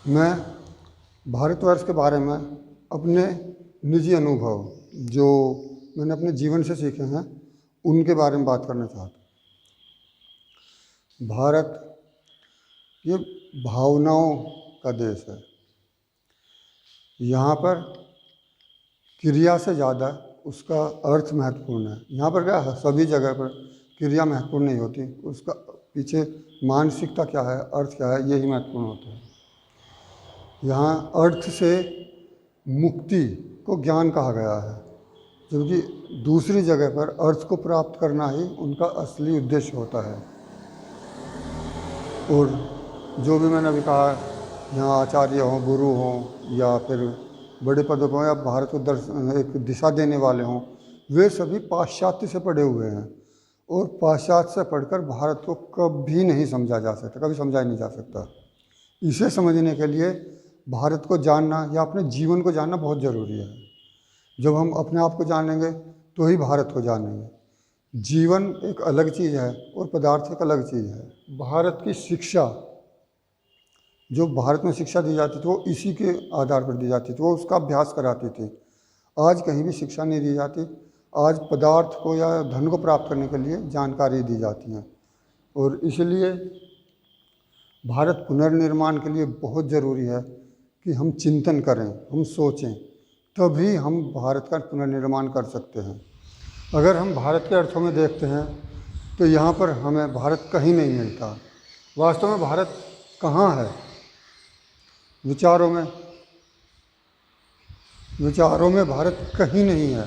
मैं भारतवर्ष के बारे में अपने निजी अनुभव जो मैंने अपने जीवन से सीखे हैं उनके बारे में बात करना चाहता हूँ। भारत ये भावनाओं का देश है। यहाँ पर क्रिया से ज़्यादा उसका अर्थ महत्वपूर्ण है। यहाँ पर क्या है, सभी जगह पर क्रिया महत्वपूर्ण नहीं होती, उसका पीछे मानसिकता क्या है, अर्थ क्या है, यही महत्वपूर्ण होता है। यहाँ अर्थ से मुक्ति को ज्ञान कहा गया है, जबकि दूसरी जगह पर अर्थ को प्राप्त करना ही उनका असली उद्देश्य होता है। और जो भी मैंने अभी कहा, यहाँ आचार्य हों, गुरु हों या फिर बड़े पदों पर हों या भारत को एक दिशा देने वाले हों, वे सभी पाश्चात्य से पढ़े हुए हैं और पाश्चात्य से पढ़कर भारत को कभी नहीं समझा जा सकता, कभी समझा नहीं जा सकता। इसे समझने के लिए भारत को जानना या अपने जीवन को जानना बहुत ज़रूरी है। जब हम अपने आप को जानेंगे तो ही भारत को जानेंगे। जीवन एक अलग चीज़ है और पदार्थ एक अलग चीज़ है। भारत की शिक्षा, जो भारत में शिक्षा दी जाती थी वो इसी के आधार पर दी जाती थी, वो उसका अभ्यास कराती थी। आज कहीं भी शिक्षा नहीं दी जाती। आज पदार्थ को या धन को प्राप्त करने के लिए जानकारी दी जाती है। और इसलिए भारत पुनर्निर्माण के लिए बहुत ज़रूरी है कि हम चिंतन करें, हम सोचें, तभी हम भारत का पुनर्निर्माण कर सकते हैं। अगर हम भारत के अर्थों में देखते हैं तो यहाँ पर हमें भारत कहीं नहीं मिलता। वास्तव में भारत कहाँ है? विचारों में भारत कहीं नहीं है।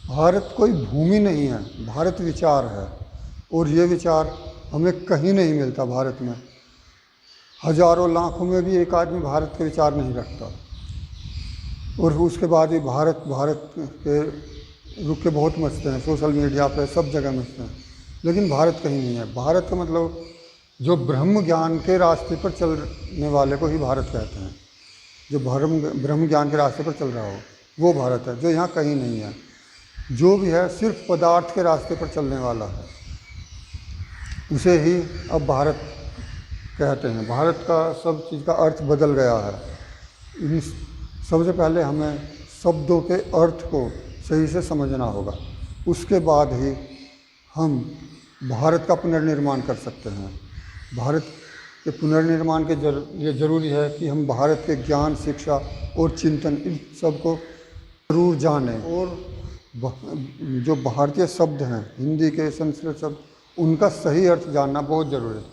भारत कोई भूमि नहीं है, भारत विचार है। और ये विचार हमें कहीं नहीं मिलता। भारत में हजारों लाखों में भी एक आदमी भारत के विचार नहीं रखता। और उसके बाद भी भारत के रुक के बहुत मचते हैं, सोशल मीडिया पे सब जगह मचते हैं, लेकिन भारत कहीं नहीं है। भारत का मतलब जो ब्रह्म ज्ञान के रास्ते पर चलने वाले को ही भारत कहते हैं। जो ब्रह्म ज्ञान के रास्ते पर चल रहा हो वो भारत है, जो यहाँ कहीं नहीं है। जो भी है सिर्फ पदार्थ के रास्ते पर चलने वाला है, उसे ही अब भारत कहते हैं। भारत का सब चीज़ का अर्थ बदल गया है। इन सबसे पहले हमें शब्दों के अर्थ को सही से समझना होगा, उसके बाद ही हम भारत का पुनर्निर्माण कर सकते हैं। भारत के पुनर्निर्माण के लिए ज़रूरी है कि हम भारत के ज्ञान, शिक्षा और चिंतन इन सब को ज़रूर जानें। और जो भारतीय शब्द हैं, हिंदी के, संस्कृत शब्द, उनका सही अर्थ जानना बहुत ज़रूरी है।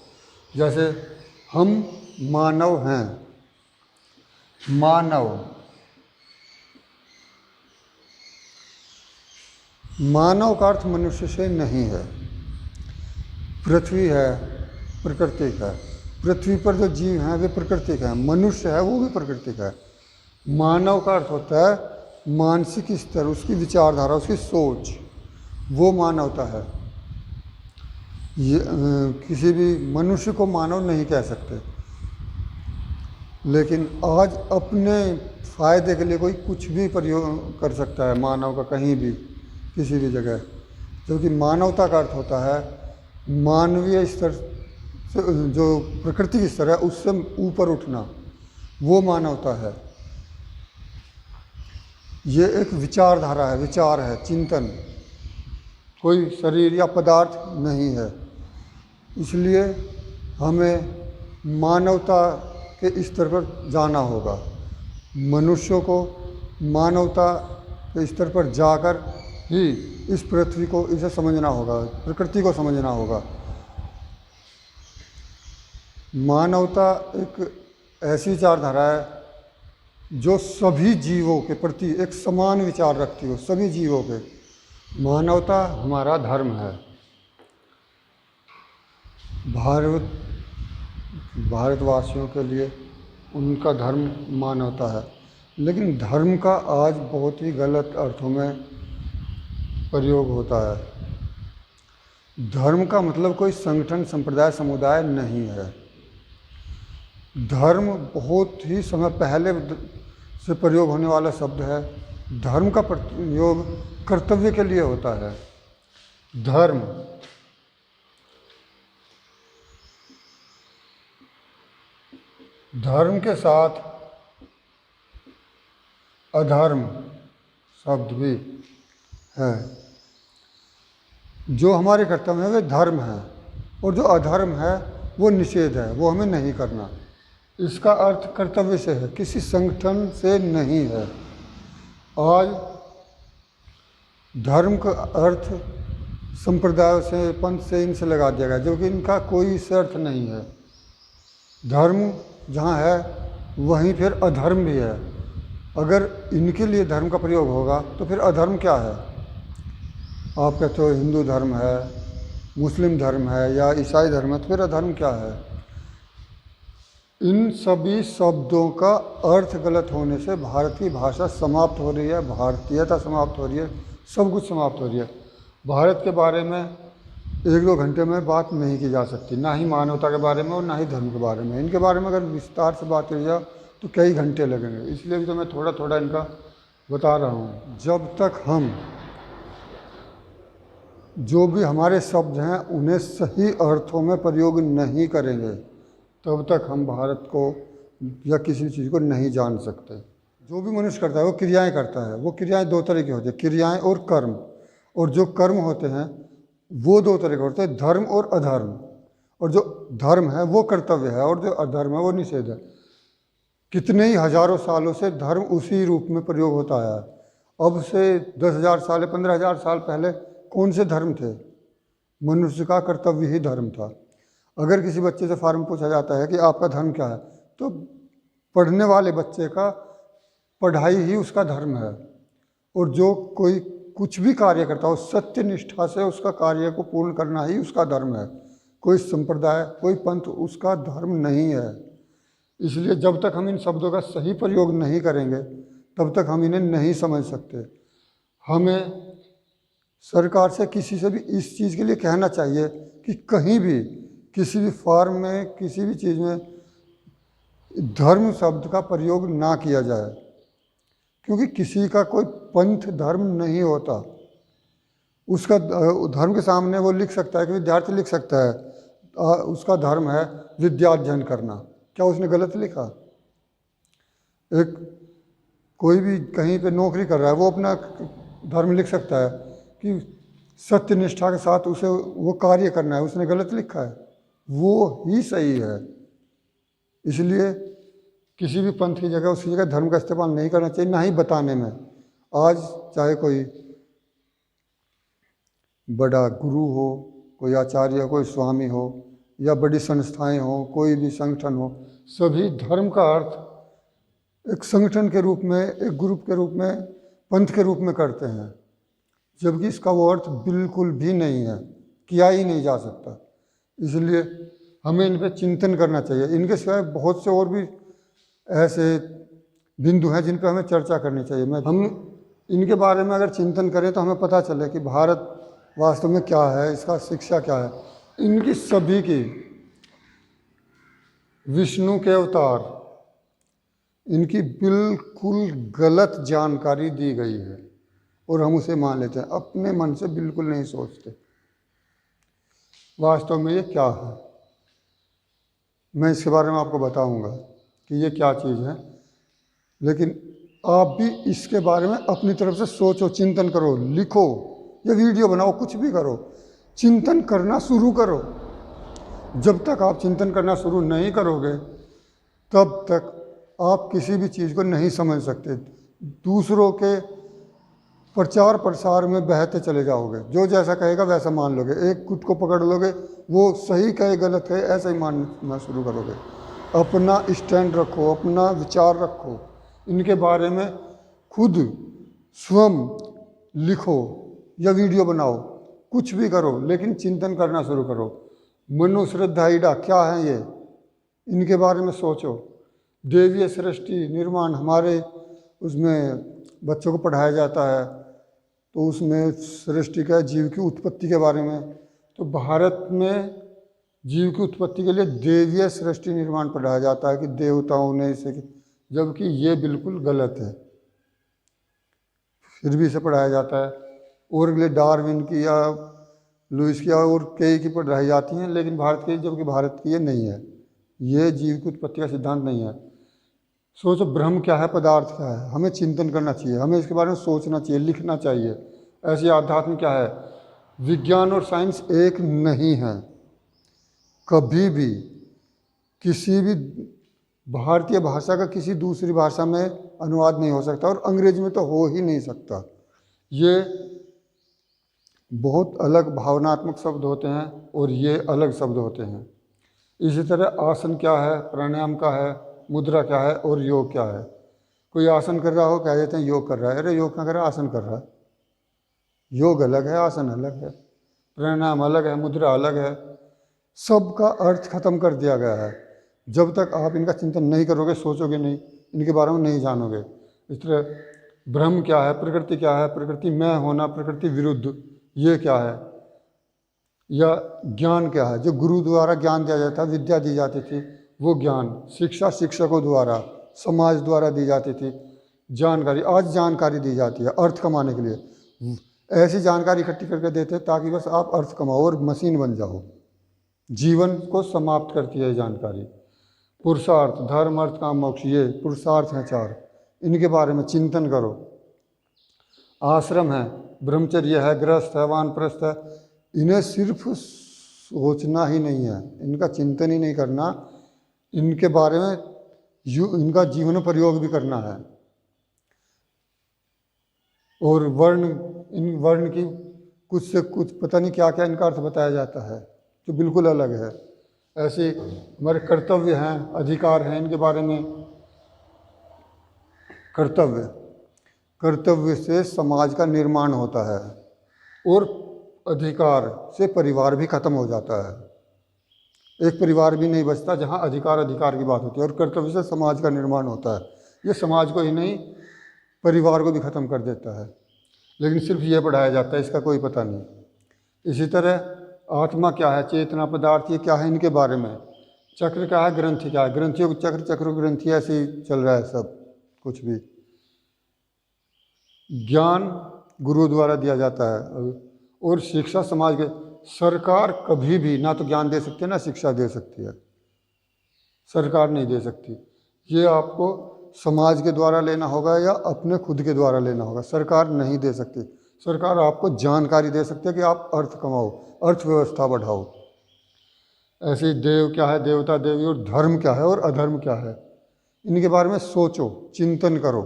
जैसे हम मानव हैं, मानव का अर्थ मनुष्य से नहीं है। पृथ्वी है, प्राकृतिक है। पृथ्वी पर जो जीव हैं वे प्राकृतिक हैं, मनुष्य है वो भी प्राकृतिक है। मानव का अर्थ होता है मानसिक स्तर, उसकी विचारधारा, उसकी सोच, वो मानवता है। ये किसी भी मनुष्य को मानव नहीं कह सकते, लेकिन आज अपने फ़ायदे के लिए कोई कुछ भी प्रयोग कर सकता है मानव का, कहीं भी किसी भी जगह। क्योंकि मानवता का अर्थ होता है मानवीय स्तर से, जो प्रकृति की स्तर है उससे ऊपर उठना, वो मानवता है। ये एक विचारधारा है, विचार है, चिंतन, कोई शरीर या पदार्थ नहीं है। इसलिए हमें मानवता के स्तर पर जाना होगा। मनुष्यों को मानवता के स्तर पर जाकर ही इस पृथ्वी को, इसे समझना होगा, प्रकृति को समझना होगा। मानवता एक ऐसी विचारधारा है जो सभी जीवों के प्रति एक समान विचार रखती हो, सभी जीवों के। मानवता हमारा धर्म है। भारतवासियों के लिए उनका धर्म मानवता है। लेकिन धर्म का आज बहुत ही गलत अर्थों में प्रयोग होता है। धर्म का मतलब कोई संगठन, संप्रदाय, समुदाय नहीं है। धर्म बहुत ही समय पहले से प्रयोग होने वाला शब्द है। धर्म का प्रयोग कर्तव्य के लिए होता है। धर्म धर्म के साथ अधर्म शब्द भी है। जो हमारे कर्तव्य है वे धर्म है, और जो अधर्म है वो निषेध है, वो हमें नहीं करना। इसका अर्थ कर्तव्य से है, किसी संगठन से नहीं है। आज धर्म का अर्थ संप्रदाय से, पंथ से, इनसे लगा दिया गया, जो कि इनका कोई से अर्थ नहीं है। धर्म जहाँ है वहीं फिर अधर्म भी है। अगर इनके लिए धर्म का प्रयोग होगा तो फिर अधर्म क्या है? आप कहते हो हिंदू धर्म है, मुस्लिम धर्म है या ईसाई धर्म है, तो फिर अधर्म क्या है? इन सभी शब्दों का अर्थ गलत होने से भारत की भाषा समाप्त हो रही है, भारतीयता समाप्त हो रही है, सब कुछ समाप्त हो रही है। भारत के बारे में 1-2 घंटे में बात नहीं की जा सकती, ना ही मानवता के बारे में और ना ही धर्म के बारे में। इनके बारे में अगर विस्तार से बात की जाए तो कई घंटे लगेंगे, इसलिए भी तो मैं थोड़ा थोड़ा इनका बता रहा हूँ। जब तक हम जो भी हमारे शब्द हैं उन्हें सही अर्थों में प्रयोग नहीं करेंगे, तब तक हम भारत को या किसी भी चीज़ को नहीं जान सकते। जो भी मनुष्य करता है वो क्रियाएं करता है। वो क्रियाएं 2 तरह की होती है, क्रियाएं और कर्म। और जो कर्म होते हैं वो 2 तरह के होते हैं, धर्म और अधर्म। और जो धर्म है वो कर्तव्य है, और जो अधर्म है वो निषेध है। कितने ही हजारों सालों से धर्म उसी रूप में प्रयोग होता है। अब से 10,000 साल, 15,000 साल पहले कौन से धर्म थे? मनुष्य का कर्तव्य ही धर्म था। अगर किसी बच्चे से फॉर्म पूछा जाता है कि आपका धर्म क्या है, तो पढ़ने वाले बच्चे का पढ़ाई ही उसका धर्म है। और जो कोई कुछ भी कार्य करता हो सत्य निष्ठा से उसका कार्य को पूर्ण करना ही उसका धर्म है। कोई संप्रदाय, कोई पंथ उसका धर्म नहीं है। इसलिए जब तक हम इन शब्दों का सही प्रयोग नहीं करेंगे तब तक हम इन्हें नहीं समझ सकते। हमें सरकार से, किसी से भी इस चीज़ के लिए कहना चाहिए कि कहीं भी किसी भी फॉर्म में, किसी भी चीज़ में धर्म शब्द का प्रयोग ना किया जाए, क्योंकि किसी का कोई पंथ धर्म नहीं होता। उसका धर्म के सामने वो लिख सकता है कि विद्यार्थी लिख सकता है उसका धर्म है विद्या अध्ययन करना। क्या उसने गलत लिखा? एक कोई भी कहीं पे नौकरी कर रहा है, वो अपना धर्म लिख सकता है कि सत्य निष्ठा के साथ उसे वो कार्य करना है। उसने गलत लिखा है, वो ही सही है। इसलिए किसी भी पंथ की जगह उसी जगह धर्म का इस्तेमाल नहीं करना चाहिए, ना ही बताने में। आज चाहे कोई बड़ा गुरु हो, कोई आचार्य, कोई स्वामी हो, या बड़ी संस्थाएं हो, कोई भी संगठन हो, सभी धर्म का अर्थ एक संगठन के रूप में, एक ग्रुप के रूप में, पंथ के रूप में करते हैं, जबकि इसका वो अर्थ बिल्कुल भी नहीं है, किया ही नहीं जा सकता। इसलिए हमें इन पर चिंतन करना चाहिए। इनके सिवाय बहुत से और भी ऐसे बिंदु हैं जिन पर हमें चर्चा करनी चाहिए। हम इनके बारे में अगर चिंतन करें तो हमें पता चले कि भारत वास्तव में क्या है, इसका शिक्षा क्या है। इनकी सभी की विष्णु के अवतार, इनकी बिल्कुल गलत जानकारी दी गई है और हम उसे मान लेते हैं, अपने मन से बिल्कुल नहीं सोचते वास्तव में ये क्या है। मैं इसके बारे में आपको बताऊंगा कि ये क्या चीज़ है, लेकिन आप भी इसके बारे में अपनी तरफ से सोचो, चिंतन करो, लिखो या वीडियो बनाओ, कुछ भी करो, चिंतन करना शुरू करो। जब तक आप चिंतन करना शुरू नहीं करोगे तब तक आप किसी भी चीज़ को नहीं समझ सकते। दूसरों के प्रचार प्रसार में बहते चले जाओगे, जो जैसा कहेगा वैसा मान लोगे, एक खुद को पकड़ लोगे, वो सही कहे गलत है ऐसा ही मानना शुरू करोगे। अपना स्टैंड रखो, अपना विचार रखो, इनके बारे में खुद स्वयं लिखो या वीडियो बनाओ, कुछ भी करो, लेकिन चिंतन करना शुरू करो। मनु श्रद्धा ईडा क्या है ये, इनके बारे में सोचो। देवीय सृष्टि निर्माण, हमारे उसमें बच्चों को पढ़ाया जाता है, तो उसमें सृष्टि का, जीव की उत्पत्ति के बारे में। तो भारत में जीव की उत्पत्ति के लिए देवीय सृष्टि निर्माण पढ़ाया जाता है कि देवताओं ने इसे, जबकि ये बिल्कुल गलत है, फिर भी इसे पढ़ाया जाता है। और अगले डार्विन की या लुइस की और कई की पढ़ाई जाती हैं, लेकिन भारत की, जबकि भारत की ये नहीं है। ये जीव की उत्पत्ति का सिद्धांत नहीं है। सोचो ब्रह्म क्या है, पदार्थ क्या है, हमें चिंतन करना चाहिए, हमें इसके बारे में सोचना चाहिए, लिखना चाहिए। ऐसी आध्यात्म क्या है, विज्ञान और साइंस एक नहीं है। कभी भी किसी भी भारतीय भाषा का किसी दूसरी भाषा में अनुवाद नहीं हो सकता, और अंग्रेजी में तो हो ही नहीं सकता। ये बहुत अलग भावनात्मक शब्द होते हैं और ये अलग शब्द होते हैं। इसी तरह आसन क्या है, प्राणायाम क्या है, मुद्रा क्या है और योग क्या है। कोई आसन कर रहा हो, कह देते हैं योग कर रहा है। अरे योग क्या कर रहा है, आसन कर रहा है। योग अलग है, आसन अलग है, प्राणायाम अलग है, मुद्रा अलग है। सबका अर्थ खत्म कर दिया गया है। जब तक आप इनका चिंतन नहीं करोगे, सोचोगे नहीं, इनके बारे में नहीं जानोगे। इस तरह ब्रह्म क्या है, प्रकृति क्या है, प्रकृति में होना, प्रकृति विरुद्ध, ये क्या है, या ज्ञान क्या है। जो गुरु द्वारा ज्ञान दिया जाता, विद्या दी जाती थी, वो ज्ञान, शिक्षा शिक्षकों द्वारा, समाज द्वारा दी जाती थी, जानकारी। आज जानकारी दी जाती है अर्थ कमाने के लिए। ऐसी जानकारी इकट्ठी करके देते हैं ताकि बस आप अर्थ कमाओ और मशीन बन जाओ। जीवन को समाप्त करती है जानकारी। पुरुषार्थ, धर्म, अर्थ, काम, मोक्ष, ये पुरुषार्थ हैं 4। इनके बारे में चिंतन करो। आश्रम है, ब्रह्मचर्य है, गृहस्थ है, वानप्रस्थ है। इन्हें सिर्फ सोचना ही नहीं है, इनका चिंतन ही नहीं करना, इनके बारे में इनका जीवन में प्रयोग भी करना है। और वर्ण, इन वर्ण की कुछ से कुछ पता नहीं क्या क्या इनका अर्थ बताया जाता है जो बिल्कुल अलग है। ऐसे हमारे कर्तव्य हैं, अधिकार हैं, इनके बारे में। कर्तव्य से समाज का निर्माण होता है और अधिकार से परिवार भी खत्म हो जाता है। एक परिवार भी नहीं बचता जहाँ अधिकार की बात होती है। और कर्तव्य से समाज का निर्माण होता है। ये समाज को ही नहीं, परिवार को भी खत्म कर देता है। लेकिन सिर्फ ये पढ़ाया जाता है, इसका कोई पता नहीं। इसी तरह आत्मा क्या है, चेतना, पदार्थ, ये क्या है, इनके बारे में। चक्र क्या है, ग्रंथि क्या है, ग्रंथियों को चक्र, चक्र ग्रंथि, ऐसे ही चल रहा है सब कुछ भी। ज्ञान गुरु द्वारा दिया जाता है और शिक्षा समाज के। सरकार कभी भी ना तो ज्ञान दे सकती है ना शिक्षा दे सकती है, सरकार नहीं दे सकती। ये आपको समाज के द्वारा लेना होगा या अपने खुद के द्वारा लेना होगा। सरकार नहीं दे सकती। सरकार आपको जानकारी दे सकती है कि आप अर्थ कमाओ, अर्थव्यवस्था बढ़ाओ। ऐसे ही देव क्या है, देवता देवी, और धर्म क्या है और अधर्म क्या है, इनके बारे में सोचो, चिंतन करो,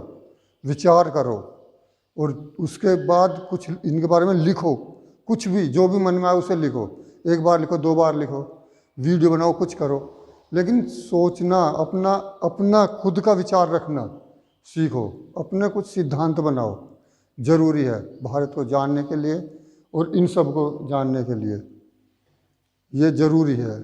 विचार करो, और उसके बाद कुछ इनके बारे में लिखो। कुछ भी, जो भी मन में आए उसे लिखो। 1 बार लिखो, 2 बार लिखो, वीडियो बनाओ, कुछ करो, लेकिन सोचना, अपना खुद का विचार रखना सीखो। अपने कुछ सिद्धांत बनाओ, जरूरी है भारत को जानने के लिए और इन सब को जानने के लिए। ये जरूरी है।